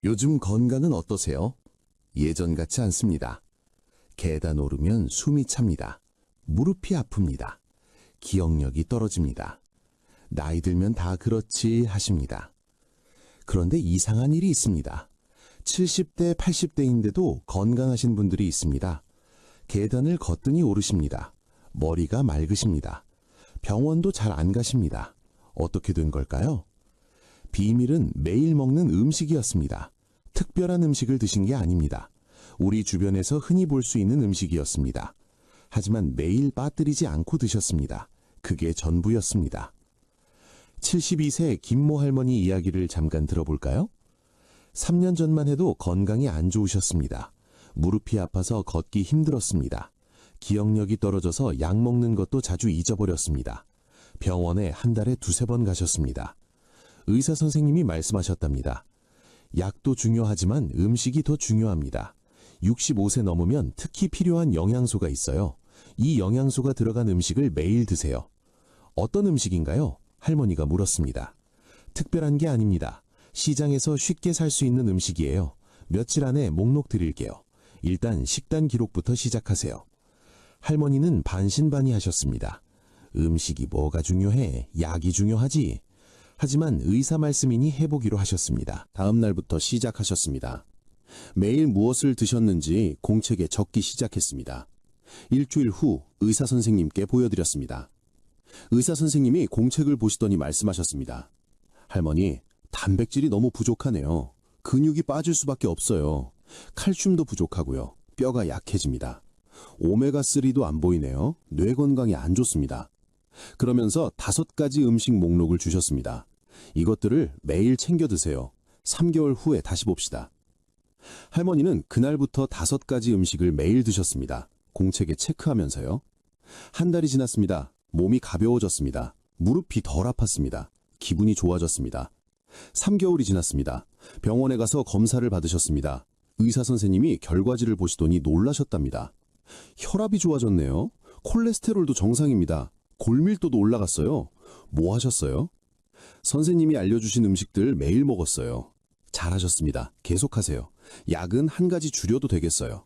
요즘 건강은 어떠세요? 예전 같지 않습니다. 계단 오르면 숨이 찹니다. 무릎이 아픕니다. 기억력이 떨어집니다. 나이 들면 다 그렇지 하십니다. 그런데 이상한 일이 있습니다. 70대, 80대인데도 건강하신 분들이 있습니다. 계단을 거뜬히 오르십니다. 머리가 맑으십니다. 병원도 잘 안 가십니다. 어떻게 된 걸까요? 비밀은 매일 먹는 음식이었습니다. 특별한 음식을 드신 게 아닙니다. 우리 주변에서 흔히 볼 수 있는 음식이었습니다. 하지만 매일 빠뜨리지 않고 드셨습니다. 그게 전부였습니다. 72세 김모 할머니 이야기를 잠깐 들어볼까요? 3년 전만 해도 건강이 안 좋으셨습니다. 무릎이 아파서 걷기 힘들었습니다. 기억력이 떨어져서 약 먹는 것도 자주 잊어버렸습니다. 병원에 한 달에 2~3번 가셨습니다. 의사 선생님이 말씀하셨답니다. 약도 중요하지만 음식이 더 중요합니다. 65세 넘으면 특히 필요한 영양소가 있어요. 이 영양소가 들어간 음식을 매일 드세요. 어떤 음식인가요? 할머니가 물었습니다. 특별한 게 아닙니다. 시장에서 쉽게 살 수 있는 음식이에요. 며칠 안에 목록 드릴게요. 일단 식단 기록부터 시작하세요. 할머니는 반신반의하셨습니다. 음식이 뭐가 중요해? 약이 중요하지. 하지만 의사 말씀이니 해보기로 하셨습니다. 다음 날부터 시작하셨습니다. 매일 무엇을 드셨는지 공책에 적기 시작했습니다. 일주일 후 의사 선생님께 보여드렸습니다. 의사 선생님이 공책을 보시더니 말씀하셨습니다. 할머니, 단백질이 너무 부족하네요. 근육이 빠질 수밖에 없어요. 칼슘도 부족하고요. 뼈가 약해집니다. 오메가3도 안 보이네요. 뇌 건강에 안 좋습니다. 그러면서 5가지 음식 목록을 주셨습니다. 이것들을 매일 챙겨 드세요. 3개월 후에 다시 봅시다. 할머니는 그날부터 5가지 음식을 매일 드셨습니다. 공책에 체크하면서요. 한 달이 지났습니다. 몸이 가벼워졌습니다. 무릎이 덜 아팠습니다. 기분이 좋아졌습니다. 3개월이 지났습니다. 병원에 가서 검사를 받으셨습니다. 의사 선생님이 결과지를 보시더니 놀라셨답니다. 혈압이 좋아졌네요. 콜레스테롤도 정상입니다. 골밀도도 올라갔어요. 뭐 하셨어요? 선생님이 알려주신 음식들 매일 먹었어요. 잘하셨습니다. 계속하세요. 약은 한 가지 줄여도 되겠어요.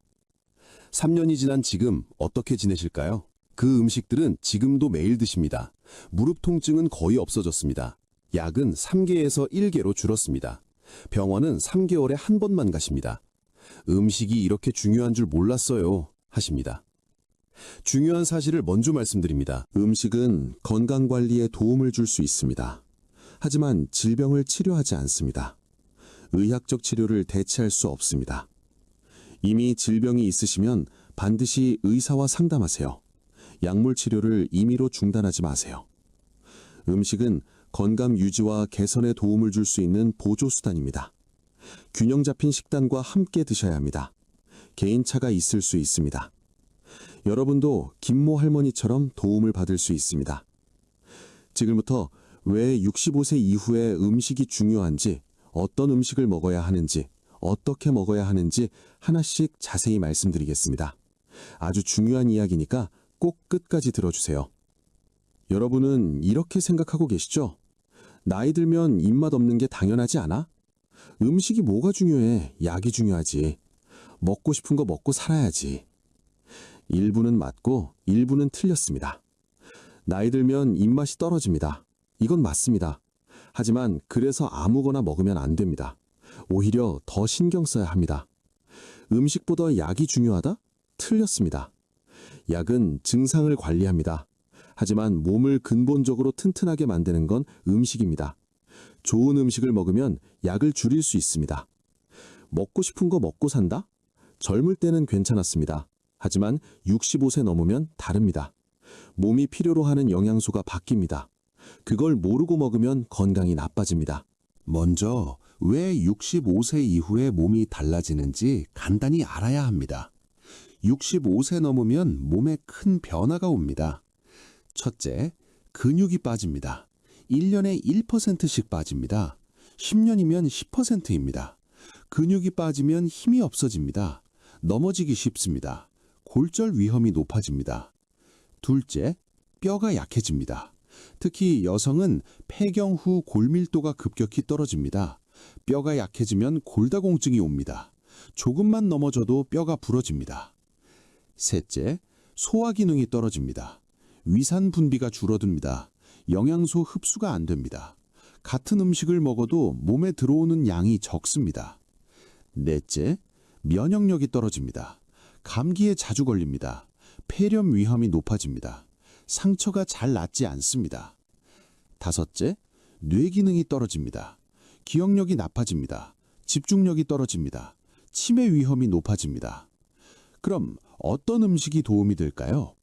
3년이 지난 지금 어떻게 지내실까요? 그 음식들은 지금도 매일 드십니다. 무릎 통증은 거의 없어졌습니다. 약은 3개에서 1개로 줄었습니다. 병원은 3개월에 한 번만 가십니다. 음식이 이렇게 중요한 줄 몰랐어요. 하십니다. 중요한 사실을 먼저 말씀드립니다. 음식은 건강관리에 도움을 줄 수 있습니다. 하지만 질병을 치료하지 않습니다. 의학적 치료를 대체할 수 없습니다. 이미 질병이 있으시면 반드시 의사와 상담하세요. 약물 치료를 임의로 중단하지 마세요. 음식은 건강 유지와 개선에 도움을 줄 수 있는 보조수단입니다. 균형 잡힌 식단과 함께 드셔야 합니다. 개인차가 있을 수 있습니다. 여러분도 김모 할머니처럼 도움을 받을 수 있습니다. 지금부터 왜 65세 이후에 음식이 중요한지, 어떤 음식을 먹어야 하는지, 어떻게 먹어야 하는지 하나씩 자세히 말씀드리겠습니다. 아주 중요한 이야기니까 꼭 끝까지 들어주세요. 여러분은 이렇게 생각하고 계시죠? 나이 들면 입맛 없는 게 당연하지 않아? 음식이 뭐가 중요해? 약이 중요하지. 먹고 싶은 거 먹고 살아야지. 일부는 맞고 일부는 틀렸습니다. 나이 들면 입맛이 떨어집니다. 이건 맞습니다. 하지만 그래서 아무거나 먹으면 안 됩니다. 오히려 더 신경 써야 합니다. 음식보다 약이 중요하다? 틀렸습니다. 약은 증상을 관리합니다. 하지만 몸을 근본적으로 튼튼하게 만드는 건 음식입니다. 좋은 음식을 먹으면 약을 줄일 수 있습니다. 먹고 싶은 거 먹고 산다? 젊을 때는 괜찮았습니다. 하지만 65세 넘으면 다릅니다. 몸이 필요로 하는 영양소가 바뀝니다. 그걸 모르고 먹으면 건강이 나빠집니다. 먼저 왜 65세 이후에 몸이 달라지는지 간단히 알아야 합니다. 65세 넘으면 몸에 큰 변화가 옵니다. 첫째, 근육이 빠집니다. 1년에 1%씩 빠집니다. 10년이면 10%입니다. 근육이 빠지면 힘이 없어집니다. 넘어지기 쉽습니다. 골절 위험이 높아집니다. 둘째, 뼈가 약해집니다. 특히 여성은 폐경 후 골밀도가 급격히 떨어집니다. 뼈가 약해지면 골다공증이 옵니다. 조금만 넘어져도 뼈가 부러집니다. 셋째, 소화 기능이 떨어집니다. 위산 분비가 줄어듭니다. 영양소 흡수가 안 됩니다. 같은 음식을 먹어도 몸에 들어오는 양이 적습니다. 넷째, 면역력이 떨어집니다. 감기에 자주 걸립니다. 폐렴 위험이 높아집니다. 상처가 잘 낫지 않습니다. 다섯째, 뇌 기능이 떨어집니다. 기억력이 나빠집니다. 집중력이 떨어집니다. 치매 위험이 높아집니다. 그럼 어떤 음식이 도움이 될까요?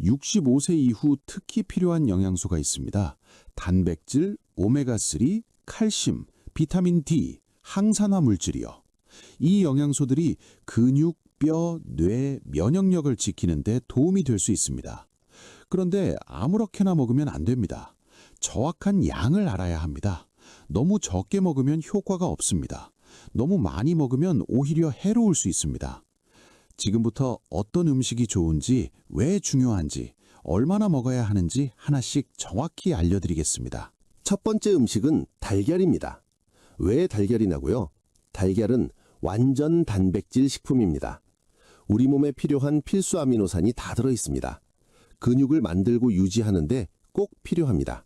65세 이후 특히 필요한 영양소가 있습니다. 단백질, 오메가3, 칼슘, 비타민 D, 항산화 물질이요. 이 영양소들이 근육, 뼈, 뇌, 면역력을 지키는 데 도움이 될 수 있습니다. 그런데 아무렇게나 먹으면 안 됩니다. 정확한 양을 알아야 합니다. 너무 적게 먹으면 효과가 없습니다. 너무 많이 먹으면 오히려 해로울 수 있습니다. 지금부터 어떤 음식이 좋은지, 왜 중요한지, 얼마나 먹어야 하는지 하나씩 정확히 알려드리겠습니다. 첫 번째 음식은 달걀입니다. 왜 달걀이냐고요? 달걀은 완전 단백질 식품입니다. 우리 몸에 필요한 필수 아미노산이 다 들어 있습니다. 근육을 만들고 유지하는데 꼭 필요합니다.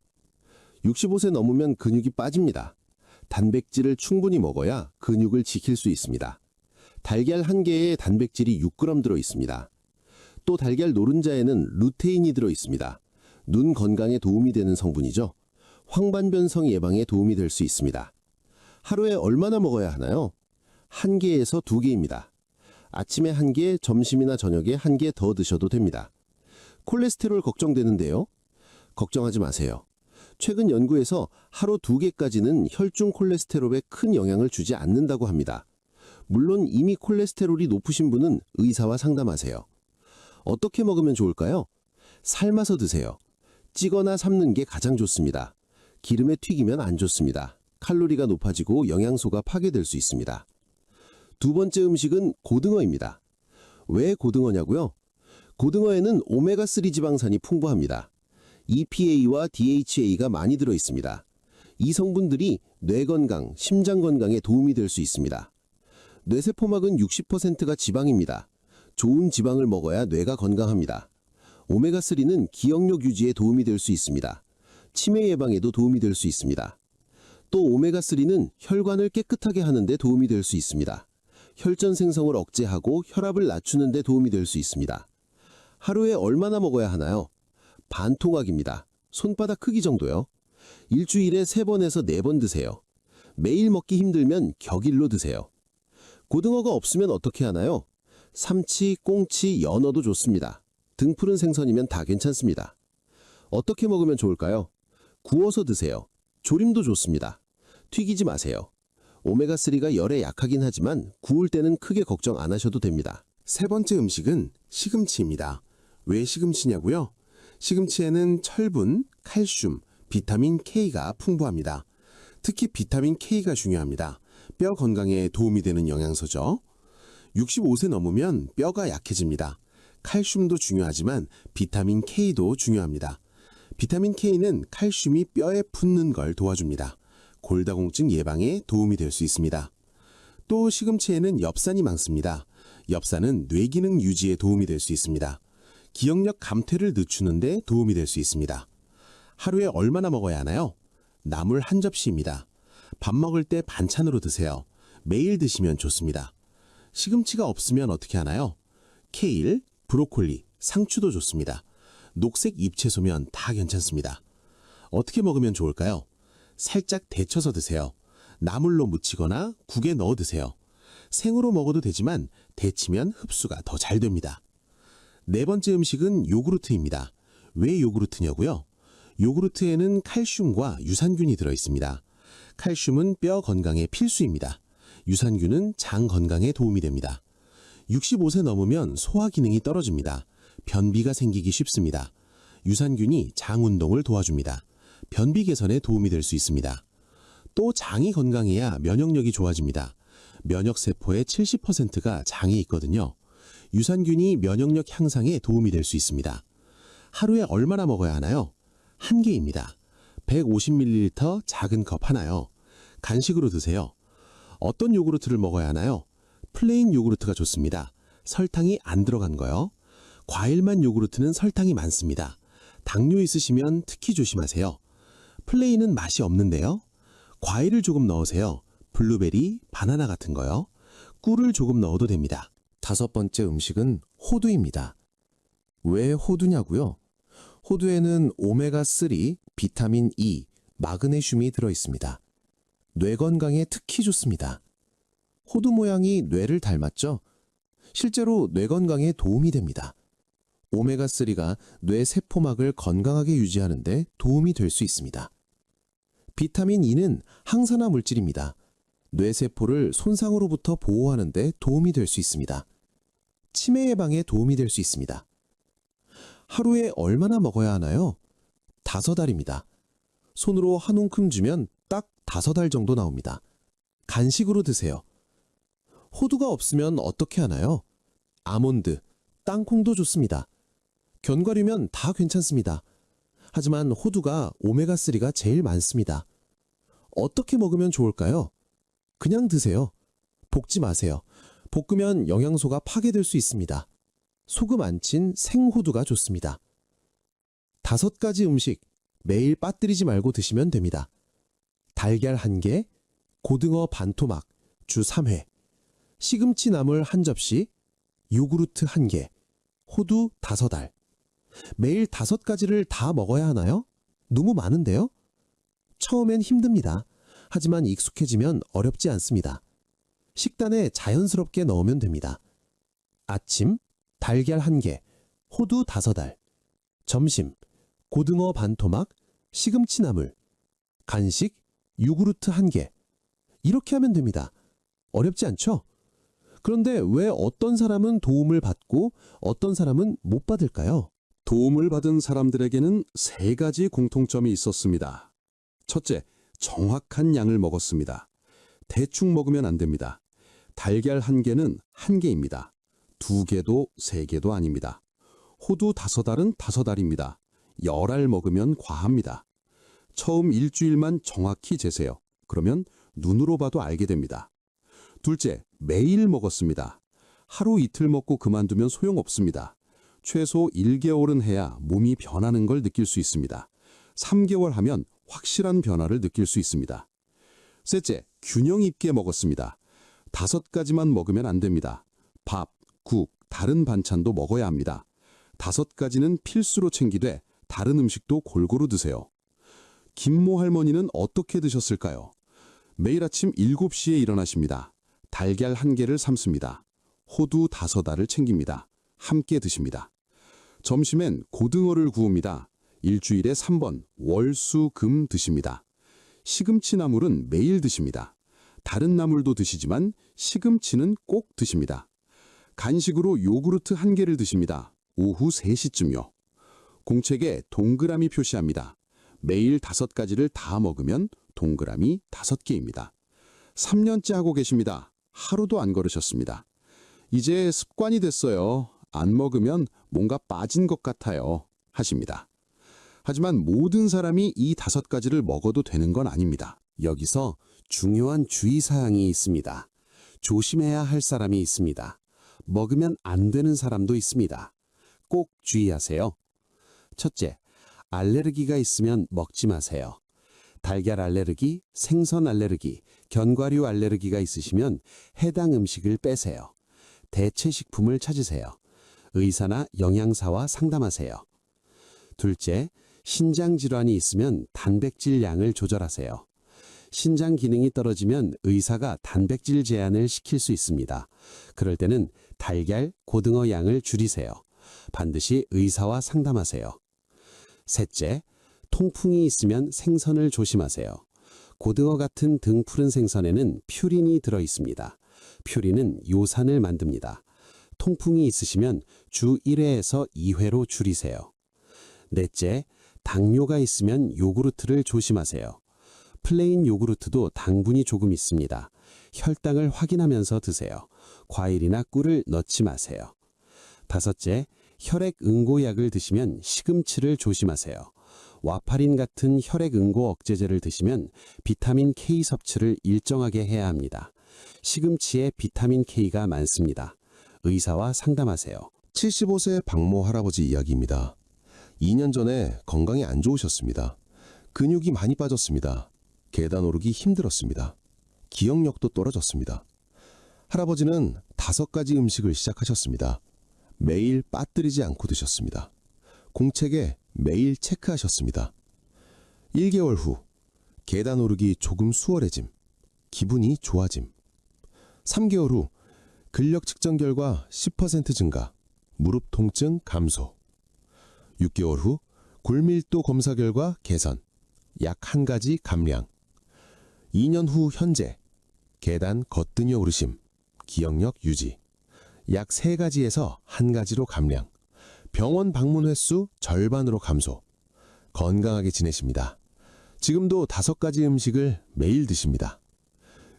65세 넘으면 근육이 빠집니다. 단백질을 충분히 먹어야 근육을 지킬 수 있습니다. 달걀 한 개에 단백질이 6g 들어 있습니다. 또 달걀 노른자에는 루테인이 들어 있습니다. 눈 건강에 도움이 되는 성분이죠. 황반변성 예방에 도움이 될 수 있습니다. 하루에 얼마나 먹어야 하나요? 1개에서 2개입니다. 아침에 1개, 점심이나 저녁에 1개 더 드셔도 됩니다. 콜레스테롤 걱정되는데요? 걱정하지 마세요. 최근 연구에서 하루 2개까지는 혈중 콜레스테롤에 큰 영향을 주지 않는다고 합니다. 물론 이미 콜레스테롤이 높으신 분은 의사와 상담하세요. 어떻게 먹으면 좋을까요? 삶아서 드세요. 찌거나 삶는 게 가장 좋습니다. 기름에 튀기면 안 좋습니다. 칼로리가 높아지고 영양소가 파괴될 수 있습니다. 두 번째 음식은 고등어입니다. 왜 고등어냐고요? 고등어에는 오메가3 지방산이 풍부합니다. EPA와 DHA가 많이 들어 있습니다. 이 성분들이 뇌 건강, 심장 건강에 도움이 될 수 있습니다. 뇌세포막은 60%가 지방입니다. 좋은 지방을 먹어야 뇌가 건강합니다. 오메가3는 기억력 유지에 도움이 될 수 있습니다. 치매 예방에도 도움이 될 수 있습니다. 또 오메가3는 혈관을 깨끗하게 하는 데 도움이 될 수 있습니다. 혈전 생성을 억제하고 혈압을 낮추는 데 도움이 될 수 있습니다. 하루에 얼마나 먹어야 하나요? 반 토막입니다. 손바닥 크기 정도요. 일주일에 3번에서 4번 드세요. 매일 먹기 힘들면 격일로 드세요. 고등어가 없으면 어떻게 하나요? 삼치, 꽁치, 연어도 좋습니다. 등푸른 생선이면 다 괜찮습니다. 어떻게 먹으면 좋을까요? 구워서 드세요. 조림도 좋습니다. 튀기지 마세요. 오메가3가 열에 약하긴 하지만 구울 때는 크게 걱정 안 하셔도 됩니다. 세 번째 음식은 시금치입니다. 왜 시금치냐고요? 시금치에는 철분, 칼슘, 비타민 K가 풍부합니다. 특히 비타민 K가 중요합니다. 뼈 건강에 도움이 되는 영양소죠. 65세 넘으면 뼈가 약해집니다. 칼슘도 중요하지만 비타민 K도 중요합니다. 비타민 K는 칼슘이 뼈에 붙는 걸 도와줍니다. 골다공증 예방에 도움이 될 수 있습니다. 또 시금치에는 엽산이 많습니다. 엽산은 뇌기능 유지에 도움이 될 수 있습니다. 기억력 감퇴를 늦추는 데 도움이 될 수 있습니다. 하루에 얼마나 먹어야 하나요? 나물 한 접시입니다. 밥 먹을 때 반찬으로 드세요. 매일 드시면 좋습니다. 시금치가 없으면 어떻게 하나요? 케일, 브로콜리, 상추도 좋습니다. 녹색 잎채소면 다 괜찮습니다. 어떻게 먹으면 좋을까요? 살짝 데쳐서 드세요. 나물로 무치거나 국에 넣어 드세요. 생으로 먹어도 되지만 데치면 흡수가 더 잘 됩니다. 네 번째 음식은 요구르트입니다. 왜 요구르트냐고요? 요구르트에는 칼슘과 유산균이 들어 있습니다. 칼슘은 뼈 건강에 필수입니다. 유산균은 장 건강에 도움이 됩니다. 65세 넘으면 소화 기능이 떨어집니다. 변비가 생기기 쉽습니다. 유산균이 장 운동을 도와줍니다. 변비 개선에 도움이 될 수 있습니다. 또 장이 건강해야 면역력이 좋아집니다. 면역세포의 70%가 장에 있거든요. 유산균이 면역력 향상에 도움이 될 수 있습니다. 하루에 얼마나 먹어야 하나요? 1개입니다. 150ml 작은 컵 하나요. 간식으로 드세요. 어떤 요구르트를 먹어야 하나요? 플레인 요구르트가 좋습니다. 설탕이 안 들어간 거요. 과일만 요구르트는 설탕이 많습니다. 당뇨 있으시면 특히 조심하세요. 플레인은 맛이 없는데요. 과일을 조금 넣으세요. 블루베리, 바나나 같은 거요. 꿀을 조금 넣어도 됩니다. 5번째 음식은 호두입니다. 왜 호두냐고요? 호두에는 오메가3, 비타민 E, 마그네슘이 들어있습니다. 뇌 건강에 특히 좋습니다. 호두 모양이 뇌를 닮았죠? 실제로 뇌 건강에 도움이 됩니다. 오메가3가 뇌 세포막을 건강하게 유지하는 데 도움이 될 수 있습니다. 비타민 E는 항산화 물질입니다. 뇌 세포를 손상으로부터 보호하는 데 도움이 될 수 있습니다. 치매 예방에 도움이 될 수 있습니다. 하루에 얼마나 먹어야 하나요? 5알입니다. 손으로 한 움큼 주면 딱 5알 정도 나옵니다. 간식으로 드세요. 호두가 없으면 어떻게 하나요? 아몬드, 땅콩도 좋습니다. 견과류면 다 괜찮습니다. 하지만 호두가 오메가3가 제일 많습니다. 어떻게 먹으면 좋을까요? 그냥 드세요. 볶지 마세요. 볶으면 영양소가 파괴될 수 있습니다. 소금 안 친 생호두가 좋습니다. 5가지 음식 매일 빠뜨리지 말고 드시면 됩니다. 달걀 1개, 고등어 반토막 주 3회, 시금치 나물 1접시, 요구르트 1개, 호두 5알. 매일 5가지를 다 먹어야 하나요? 너무 많은데요? 처음엔 힘듭니다. 하지만 익숙해지면 어렵지 않습니다. 식단에 자연스럽게 넣으면 됩니다. 아침, 달걀 1개, 호두 5알. 점심, 고등어 반토막, 시금치 나물. 간식, 요구르트 1개. 이렇게 하면 됩니다. 어렵지 않죠? 그런데 왜 어떤 사람은 도움을 받고 어떤 사람은 못 받을까요? 도움을 받은 사람들에게는 3가지 공통점이 있었습니다. 첫째, 정확한 양을 먹었습니다. 대충 먹으면 안 됩니다. 달걀 1개는 1개입니다. 2개도 3개도 아닙니다. 호두 5알은 5알입니다. 10알 먹으면 과합니다. 처음 일주일만 정확히 재세요. 그러면 눈으로 봐도 알게 됩니다. 둘째, 매일 먹었습니다. 하루 이틀 먹고 그만두면 소용없습니다. 최소 1개월은 해야 몸이 변하는 걸 느낄 수 있습니다. 3개월 하면 확실한 변화를 느낄 수 있습니다. 셋째, 균형 있게 먹었습니다. 5가지만 먹으면 안 됩니다. 밥, 국, 다른 반찬도 먹어야 합니다. 5가지는 필수로 챙기되 다른 음식도 골고루 드세요. 김모 할머니는 어떻게 드셨을까요? 매일 아침 7시에 일어나십니다. 달걀 1개를 삶습니다. 호두 5알을 챙깁니다. 함께 드십니다. 점심엔 고등어를 구웁니다. 일주일에 3번 월, 수, 금 드십니다. 시금치 나물은 매일 드십니다. 다른 나물도 드시지만 시금치는 꼭 드십니다. 간식으로 요구르트 1개를 드십니다. 오후 3시쯤요. 공책에 동그라미 표시합니다. 매일 5가지를 다 먹으면 동그라미 5개입니다. 3년째 하고 계십니다. 하루도 안 걸으셨습니다. 이제 습관이 됐어요. 안 먹으면 뭔가 빠진 것 같아요. 하십니다. 하지만 모든 사람이 이 5가지를 먹어도 되는 건 아닙니다. 여기서 중요한 주의사항이 있습니다. 조심해야 할 사람이 있습니다. 먹으면 안 되는 사람도 있습니다. 꼭 주의하세요. 첫째, 알레르기가 있으면 먹지 마세요. 달걀 알레르기, 생선 알레르기, 견과류 알레르기가 있으시면 해당 음식을 빼세요. 대체 식품을 찾으세요. 의사나 영양사와 상담하세요. 둘째, 신장 질환이 있으면 단백질 양을 조절하세요. 신장 기능이 떨어지면 의사가 단백질 제한을 시킬 수 있습니다. 그럴 때는 달걀, 고등어 양을 줄이세요. 반드시 의사와 상담하세요. 셋째, 통풍이 있으면 생선을 조심하세요. 고등어 같은 등 푸른 생선에는 퓨린이 들어 있습니다. 퓨린은 요산을 만듭니다. 통풍이 있으시면 주 1회에서 2회로 줄이세요. 넷째, 당뇨가 있으면 요구르트를 조심하세요. 플레인 요구르트도 당분이 조금 있습니다. 혈당을 확인하면서 드세요. 과일이나 꿀을 넣지 마세요. 다섯째, 혈액 응고약을 드시면 시금치를 조심하세요. 와파린 같은 혈액 응고 억제제를 드시면 비타민 K 섭취를 일정하게 해야 합니다. 시금치에 비타민 K가 많습니다. 의사와 상담하세요. 75세 박모 할아버지 이야기입니다. 2년 전에 건강이 안 좋으셨습니다. 근육이 많이 빠졌습니다. 계단 오르기 힘들었습니다. 기억력도 떨어졌습니다. 할아버지는 5가지 음식을 시작하셨습니다. 매일 빠뜨리지 않고 드셨습니다. 공책에 매일 체크하셨습니다. 1개월 후 계단 오르기 조금 수월해짐, 기분이 좋아짐. 3개월 후 근력 측정 결과 10% 증가, 무릎 통증 감소. 6개월 후 골밀도 검사 결과 개선, 약 1가지 감량. 2년 후 현재 계단 거뜬히 오르심, 기억력 유지. 약 3가지에서 1가지로 감량. 병원 방문 횟수 절반으로 감소. 건강하게 지내십니다. 지금도 5가지 음식을 매일 드십니다.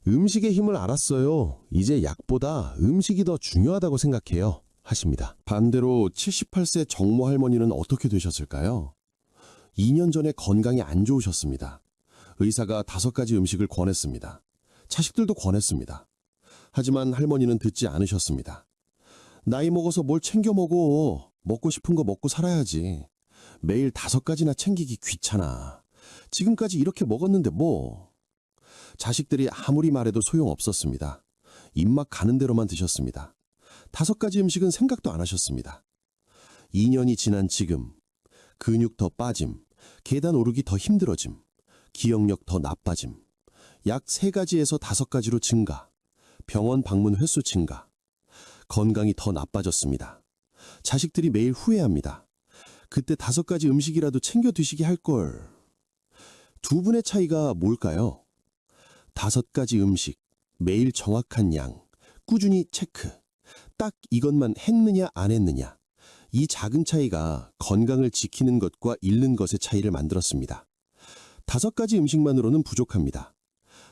음식의 힘을 알았어요. 이제 약보다 음식이 더 중요하다고 생각해요. 하십니다. 반대로 78세 정모 할머니는 어떻게 되셨을까요? 2년 전에 건강이 안 좋으셨습니다. 의사가 5가지 음식을 권했습니다. 자식들도 권했습니다. 하지만 할머니는 듣지 않으셨습니다. 나이 먹어서 뭘 챙겨 먹어. 먹고 싶은 거 먹고 살아야지. 매일 5가지나 챙기기 귀찮아. 지금까지 이렇게 먹었는데 뭐. 자식들이 아무리 말해도 소용없었습니다. 입맛 가는 대로만 드셨습니다. 5가지 음식은 생각도 안 하셨습니다. 2년이 지난 지금 근육 더 빠짐, 계단 오르기 더 힘들어짐, 기억력 더 나빠짐, 약 3가지에서 5가지로 증가, 병원 방문 횟수 증가, 건강이 더 나빠졌습니다. 자식들이 매일 후회합니다. 그때 5가지 음식이라도 챙겨 드시게 할 걸. 두 분의 차이가 뭘까요? 5가지 음식, 매일 정확한 양, 꾸준히 체크. 딱 이것만 했느냐 안 했느냐. 이 작은 차이가 건강을 지키는 것과 잃는 것의 차이를 만들었습니다. 5가지 음식만으로는 부족합니다.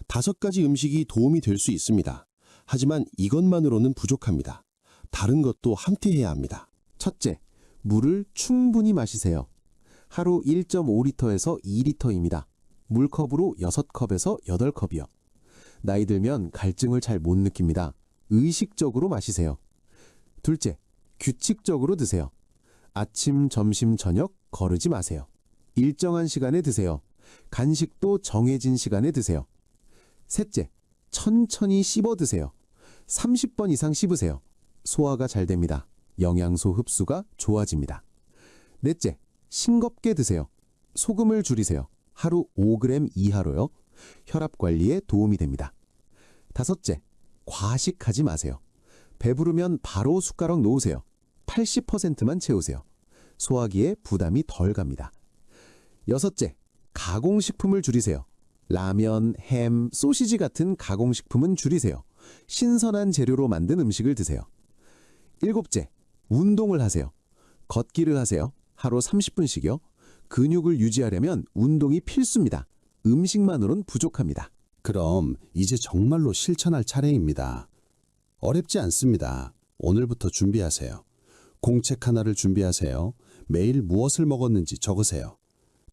5가지 음식이 도움이 될 수 있습니다. 하지만 이것만으로는 부족합니다. 다른 것도 함께해야 합니다. 첫째, 물을 충분히 마시세요. 하루 1.5리터에서 2리터입니다. 물컵으로 6컵에서 8컵이요. 나이 들면 갈증을 잘 못 느낍니다. 의식적으로 마시세요. 둘째, 규칙적으로 드세요. 아침, 점심, 저녁 거르지 마세요. 일정한 시간에 드세요. 간식도 정해진 시간에 드세요. 셋째, 천천히 씹어 드세요. 30번 이상 씹으세요. 소화가 잘 됩니다. 영양소 흡수가 좋아집니다. 넷째, 싱겁게 드세요. 소금을 줄이세요. 하루 5g 이하로요. 혈압 관리에 도움이 됩니다. 다섯째, 과식하지 마세요. 배부르면 바로 숟가락 놓으세요. 80%만 채우세요. 소화기에 부담이 덜 갑니다. 여섯째, 가공식품을 줄이세요. 라면, 햄, 소시지 같은 가공식품은 줄이세요. 신선한 재료로 만든 음식을 드세요. 일곱째, 운동을 하세요. 걷기를 하세요. 하루 30분씩요. 근육을 유지하려면 운동이 필수입니다. 음식만으론 부족합니다. 그럼 이제 정말로 실천할 차례입니다. 어렵지 않습니다. 오늘부터 준비하세요. 공책 하나를 준비하세요. 매일 무엇을 먹었는지 적으세요.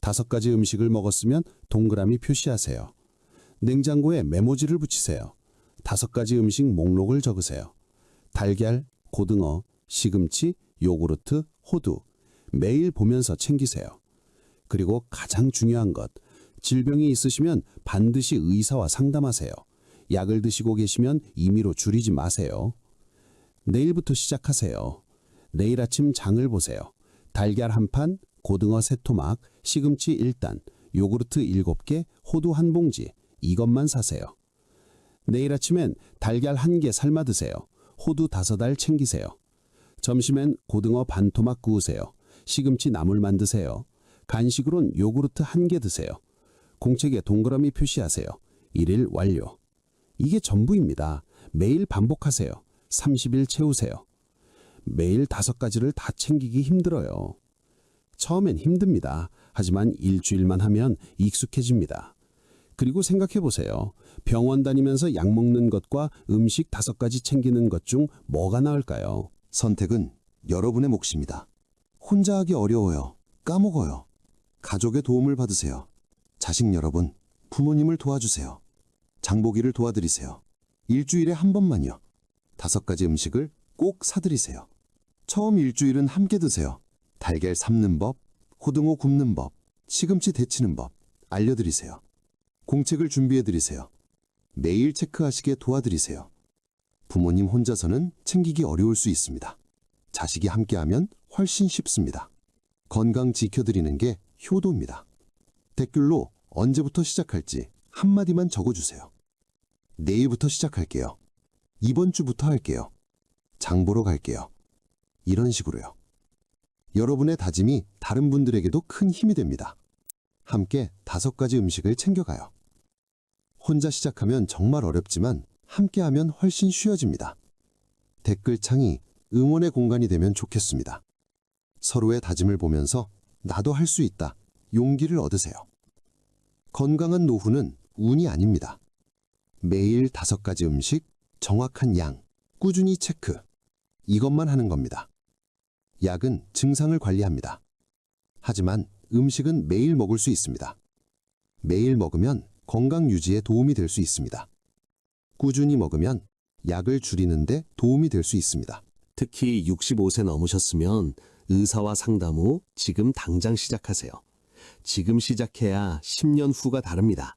5가지 음식을 먹었으면 동그라미 표시하세요. 냉장고에 메모지를 붙이세요. 5가지 음식 목록을 적으세요. 달걀, 고등어, 시금치, 요구르트, 호두. 매일 보면서 챙기세요. 그리고 가장 중요한 것, 질병이 있으시면 반드시 의사와 상담하세요. 약을 드시고 계시면 임의로 줄이지 마세요. 내일부터 시작하세요. 내일 아침 장을 보세요. 달걀 1판, 고등어 3토막, 시금치 1단, 요구르트 7개, 호두 1봉지. 이것만 사세요. 내일 아침엔 달걀 1개 삶아 드세요. 호두 5알 챙기세요. 점심엔 고등어 반 토막 구우세요. 시금치 나물만 드세요. 간식으론 요구르트 1개 드세요. 공책에 동그라미 표시하세요. 1일 완료. 이게 전부입니다. 매일 반복하세요. 30일 채우세요. 매일 5가지를 다 챙기기 힘들어요. 처음엔 힘듭니다. 하지만 일주일만 하면 익숙해집니다. 그리고 생각해 보세요. 병원 다니면서 약 먹는 것과 음식 5가지 챙기는 것 중 뭐가 나을까요? 선택은 여러분의 몫입니다. 혼자 하기 어려워요. 까먹어요. 가족의 도움을 받으세요. 자식 여러분, 부모님을 도와주세요. 장보기를 도와드리세요. 일주일에 한 번만요. 5가지 음식을 꼭 사들이세요. 처음 일주일은 함께 드세요. 달걀 삶는 법, 호등어 굽는 법, 시금치 데치는 법 알려드리세요. 공책을 준비해드리세요. 매일 체크하시게 도와드리세요. 부모님 혼자서는 챙기기 어려울 수 있습니다. 자식이 함께하면 훨씬 쉽습니다. 건강 지켜드리는 게 효도입니다. 댓글로 언제부터 시작할지 한마디만 적어주세요. 내일부터 시작할게요. 이번 주부터 할게요. 장 보러 갈게요. 이런 식으로요. 여러분의 다짐이 다른 분들에게도 큰 힘이 됩니다. 함께 5가지 음식을 챙겨가요. 혼자 시작하면 정말 어렵지만 함께하면 훨씬 쉬워집니다. 댓글창이 응원의 공간이 되면 좋겠습니다. 서로의 다짐을 보면서 나도 할 수 있다. 용기를 얻으세요. 건강한 노후는 운이 아닙니다. 매일 5가지 음식, 정확한 양, 꾸준히 체크. 이것만 하는 겁니다. 약은 증상을 관리합니다. 하지만 음식은 매일 먹을 수 있습니다. 매일 먹으면 건강 유지에 도움이 될 수 있습니다. 꾸준히 먹으면 약을 줄이는 데 도움이 될 수 있습니다. 특히 65세 넘으셨으면 의사와 상담 후 지금 당장 시작하세요. 지금 시작해야 10년 후가 다릅니다.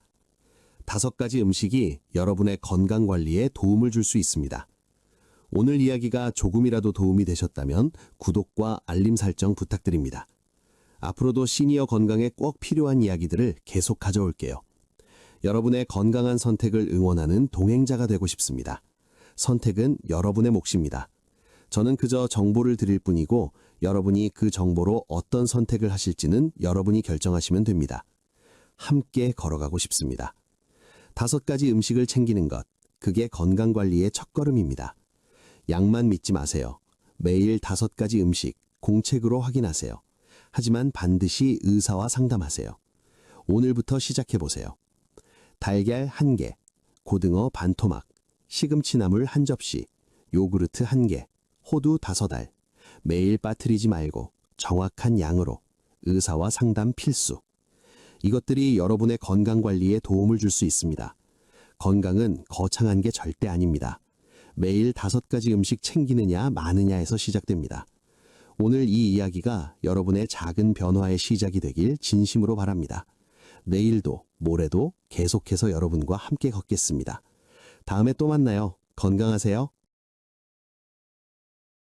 5가지 음식이 여러분의 건강 관리에 도움을 줄 수 있습니다. 오늘 이야기가 조금이라도 도움이 되셨다면 구독과 알림 설정 부탁드립니다. 앞으로도 시니어 건강에 꼭 필요한 이야기들을 계속 가져올게요. 여러분의 건강한 선택을 응원하는 동행자가 되고 싶습니다. 선택은 여러분의 몫입니다. 저는 그저 정보를 드릴 뿐이고 여러분이 그 정보로 어떤 선택을 하실지는 여러분이 결정하시면 됩니다. 함께 걸어가고 싶습니다. 5가지 음식을 챙기는 것, 그게 건강관리의 첫걸음입니다. 약만 믿지 마세요. 매일 5가지 음식, 공책으로 확인하세요. 하지만 반드시 의사와 상담하세요. 오늘부터 시작해보세요. 달걀 1개, 고등어 반토막, 시금치 나물 1접시, 요구르트 1개, 호두 5알. 매일 빠뜨리지 말고 정확한 양으로 의사와 상담 필수. 이것들이 여러분의 건강관리에 도움을 줄 수 있습니다. 건강은 거창한 게 절대 아닙니다. 매일 5가지 음식 챙기느냐 마느냐에서 시작됩니다. 오늘 이 이야기가 여러분의 작은 변화의 시작이 되길 진심으로 바랍니다. 내일도 모레도 계속해서 여러분과 함께 걷겠습니다. 다음에 또 만나요. 건강하세요.